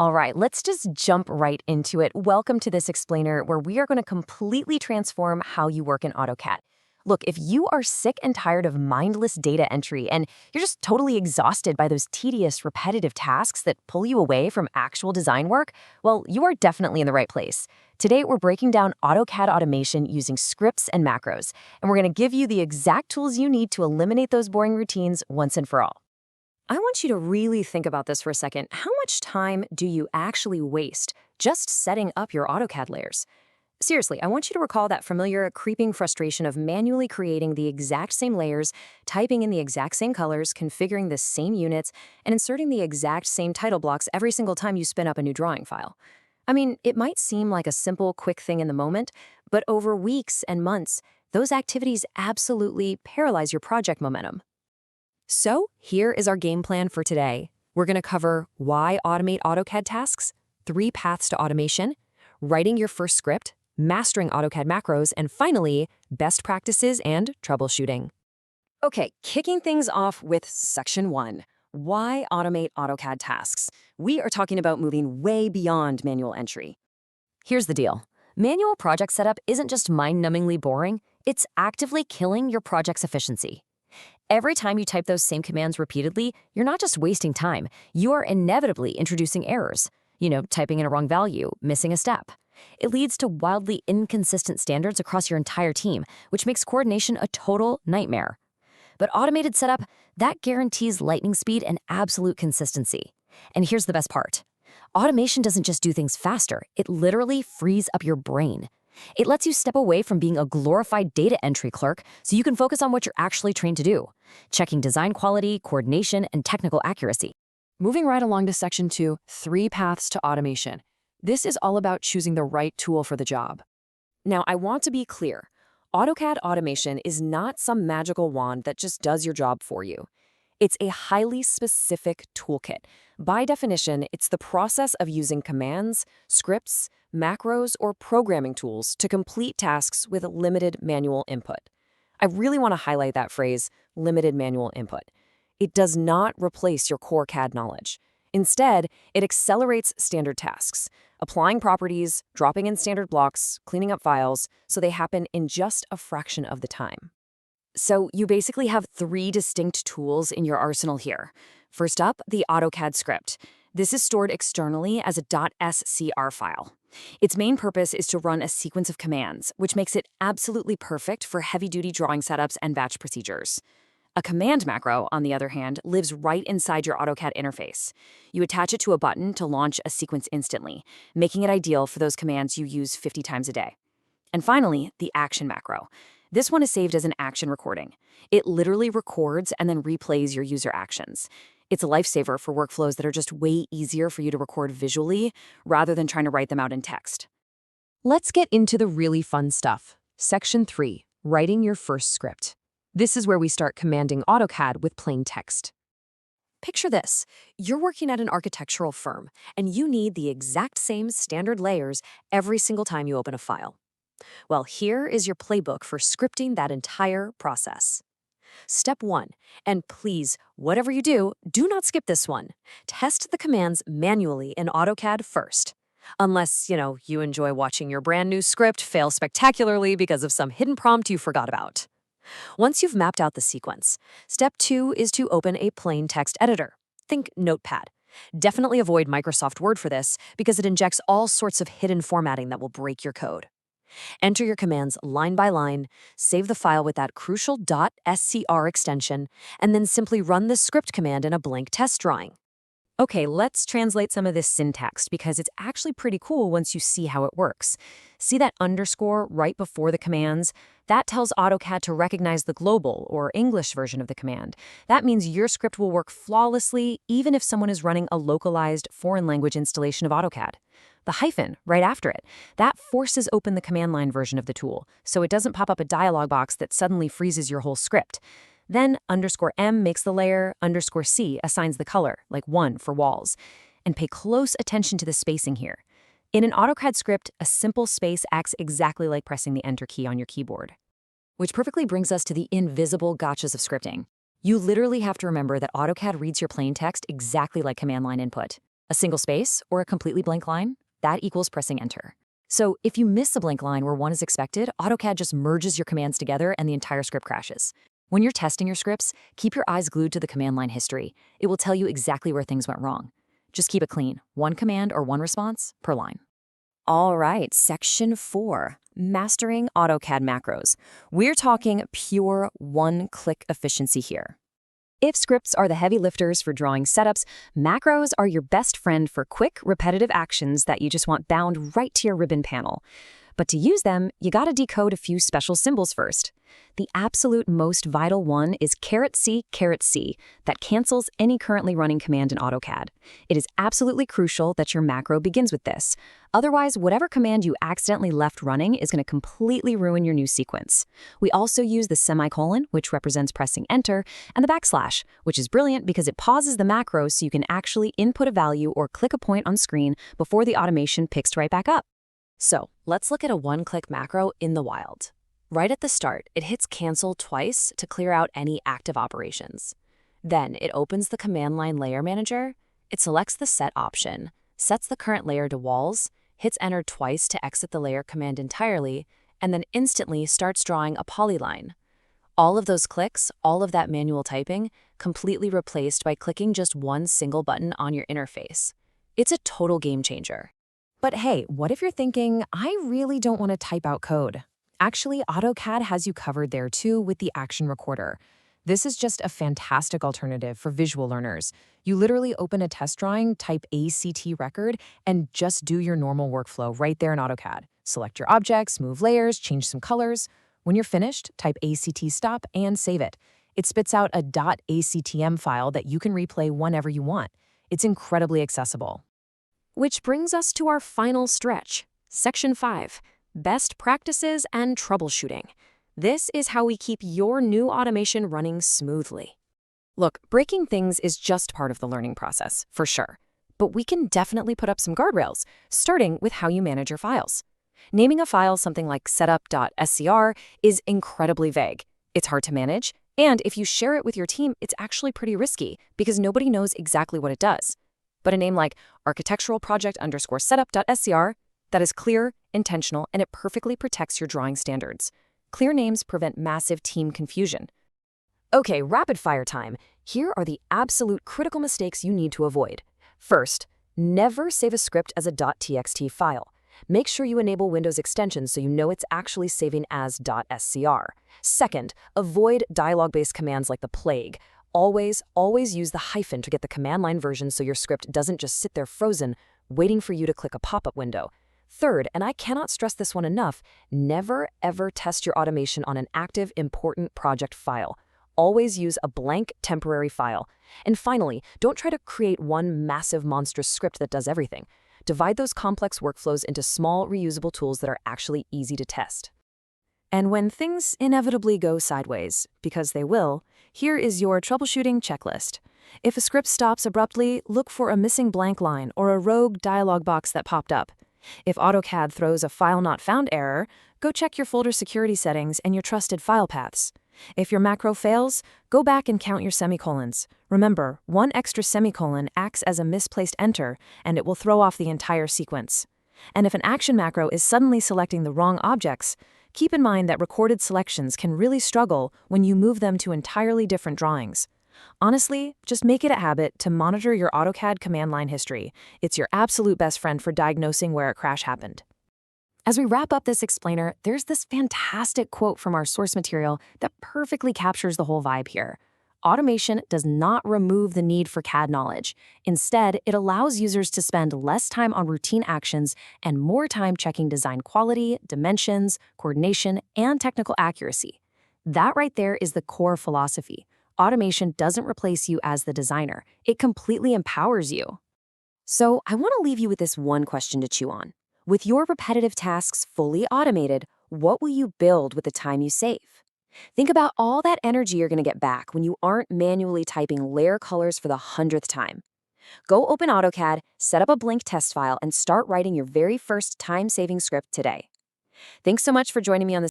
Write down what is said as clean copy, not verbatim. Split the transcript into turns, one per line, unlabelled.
All right, let's just jump right into it. Welcome to this explainer where we are going to completely transform how you work in AutoCAD. Look, if you are sick and tired of mindless data entry and you're just totally exhausted by those tedious, repetitive tasks that pull you away from actual design work, well, you are definitely in the right place. Today, we're breaking down AutoCAD automation using scripts and macros, and we're going to give you the exact tools you need to eliminate those boring routines once and for all. I want you to really think about this for a second. How much time do you actually waste just setting up your AutoCAD layers? Seriously, I want you to recall that familiar creeping frustration of manually creating the exact same layers, typing in the exact same colors, configuring the same units, and inserting the exact same title blocks every single time you spin up a new drawing file. I mean, it might seem like a simple, quick thing in the moment, but over weeks and months, those activities absolutely paralyze your project momentum. So here is our game plan for today. We're going to cover why automate AutoCAD tasks, 3 paths to automation, writing your first script, mastering AutoCAD macros, and finally, best practices and troubleshooting. Okay, kicking things off with section 1, why automate AutoCAD tasks? We are talking about moving way beyond manual entry. Here's the deal. Manual project setup isn't just mind-numbingly boring, it's actively killing your project's efficiency. Every time you type those same commands repeatedly, you're not just wasting time, you are inevitably introducing errors. Typing in a wrong value, missing a step. It leads to wildly inconsistent standards across your entire team, which makes coordination a total nightmare. But automated setup, that guarantees lightning speed and absolute consistency. And here's the best part. Automation doesn't just do things faster, it literally frees up your brain. It lets you step away from being a glorified data entry clerk so you can focus on what you're actually trained to do, checking design quality, coordination, and technical accuracy. Moving right along to section 2, 3 paths to automation. This is all about choosing the right tool for the job. Now, I want to be clear. AutoCAD automation is not some magical wand that just does your job for you. It's a highly specific toolkit. By definition, it's the process of using commands, scripts, macros, or programming tools to complete tasks with limited manual input. I really want to highlight that phrase, limited manual input. It does not replace your core CAD knowledge. Instead, it accelerates standard tasks, applying properties, dropping in standard blocks, cleaning up files, so they happen in just a fraction of the time. So you basically have 3 distinct tools in your arsenal here. First up, the AutoCAD script. This is stored externally as a .scr file. Its main purpose is to run a sequence of commands, which makes it absolutely perfect for heavy-duty drawing setups and batch procedures. A command macro, on the other hand, lives right inside your AutoCAD interface. You attach it to a button to launch a sequence instantly, making it ideal for those commands you use 50 times a day. And finally, the action macro. This one is saved as an action recording. It literally records and then replays your user actions. It's a lifesaver for workflows that are just way easier for you to record visually rather than trying to write them out in text. Let's get into the really fun stuff. Section 3, writing your first script. This is where we start commanding AutoCAD with plain text. Picture this. You're working at an architectural firm, and you need the exact same standard layers every single time you open a file. Well, here is your playbook for scripting that entire process. Step 1, and please, whatever you do, do not skip this one. Test the commands manually in AutoCAD first. Unless, you enjoy watching your brand new script fail spectacularly because of some hidden prompt you forgot about. Once you've mapped out the sequence, step 2 is to open a plain text editor. Think Notepad. Definitely avoid Microsoft Word for this because it injects all sorts of hidden formatting that will break your code. Enter your commands line by line, save the file with that crucial .scr extension, and then simply run the script command in a blank test drawing. Okay, let's translate some of this syntax because it's actually pretty cool once you see how it works. See that underscore right before the commands? That tells AutoCAD to recognize the global or English version of the command. That means your script will work flawlessly even if someone is running a localized foreign language installation of AutoCAD. The hyphen right after it, that forces open the command line version of the tool, so it doesn't pop up a dialog box that suddenly freezes your whole script. Then _M makes the layer, _C assigns the color, like 1 for walls. And pay close attention to the spacing here. In an AutoCAD script, a simple space acts exactly like pressing the Enter key on your keyboard. Which perfectly brings us to the invisible gotchas of scripting. You literally have to remember that AutoCAD reads your plain text exactly like command line input. A single space or a completely blank line, that equals pressing enter. So if you miss a blank line where one is expected, AutoCAD just merges your commands together and the entire script crashes. When you're testing your scripts, keep your eyes glued to the command line history. It will tell you exactly where things went wrong. Just keep it clean, one command or one response per line. All right, section 4, mastering AutoCAD macros. We're talking pure one-click efficiency here. If scripts are the heavy lifters for drawing setups, macros are your best friend for quick, repetitive actions that you just want bound right to your ribbon panel. But to use them, you gotta decode a few special symbols first. The absolute most vital one is "C" that cancels any currently running command in AutoCAD. It is absolutely crucial that your macro begins with this. Otherwise, whatever command you accidentally left running is going to completely ruin your new sequence. We also use the semicolon, which represents pressing enter, and the backslash, which is brilliant because it pauses the macro so you can actually input a value or click a point on screen before the automation picks right back up. So let's look at a one-click macro in the wild. Right at the start, it hits cancel twice to clear out any active operations. Then it opens the command line layer manager, it selects the set option, sets the current layer to walls, hits enter twice to exit the layer command entirely, and then instantly starts drawing a polyline. All of those clicks, all of that manual typing, completely replaced by clicking just one single button on your interface. It's a total game changer. But hey, what if you're thinking, I really don't want to type out code? Actually, AutoCAD has you covered there too with the Action Recorder. This is just a fantastic alternative for visual learners. You literally open a test drawing, type ACT record, and just do your normal workflow right there in AutoCAD. Select your objects, move layers, change some colors. When you're finished, type ACT stop and save it. It spits out a .actm file that you can replay whenever you want. It's incredibly accessible. Which brings us to our final stretch, Section 5, Best Practices and Troubleshooting. This is how we keep your new automation running smoothly. Look, breaking things is just part of the learning process, for sure. But we can definitely put up some guardrails, starting with how you manage your files. Naming a file something like setup.scr is incredibly vague. It's hard to manage, and if you share it with your team, it's actually pretty risky because nobody knows exactly what it does. But a name like architecturalproject_setup.scr, that is clear, intentional, and it perfectly protects your drawing standards. Clear names prevent massive team confusion. Okay, rapid fire time. Here are the absolute critical mistakes you need to avoid. First, never save a script as a .txt file. Make sure you enable Windows extensions so you know it's actually saving as .scr. Second, avoid dialogue-based commands like the plague. Always use the hyphen to get the command line version so your script doesn't just sit there frozen, waiting for you to click a pop-up window. Third, and I cannot stress this one enough, never ever test your automation on an active, important project file. Always use a blank temporary file. And finally, don't try to create one massive monstrous script that does everything. Divide those complex workflows into small, reusable tools that are actually easy to test. And when things inevitably go sideways, because they will, here is your troubleshooting checklist. If a script stops abruptly, look for a missing blank line or a rogue dialog box that popped up. If AutoCAD throws a file not found error, go check your folder security settings and your trusted file paths. If your macro fails, go back and count your semicolons. Remember, one extra semicolon acts as a misplaced enter, and it will throw off the entire sequence. And if an action macro is suddenly selecting the wrong objects, keep in mind that recorded selections can really struggle when you move them to entirely different drawings. Honestly, just make it a habit to monitor your AutoCAD command line history. It's your absolute best friend for diagnosing where a crash happened. As we wrap up this explainer, there's this fantastic quote from our source material that perfectly captures the whole vibe here. Automation does not remove the need for CAD knowledge. Instead, it allows users to spend less time on routine actions and more time checking design quality, dimensions, coordination, and technical accuracy. That right there is the core philosophy. Automation doesn't replace you as the designer. It completely empowers you. So I want to leave you with this one question to chew on. With your repetitive tasks fully automated, what will you build with the time you save? Think about all that energy you're going to get back when you aren't manually typing layer colors for the 100th time. Go open AutoCAD, set up a blank test file, and start writing your very first time-saving script today. Thanks so much for joining me on this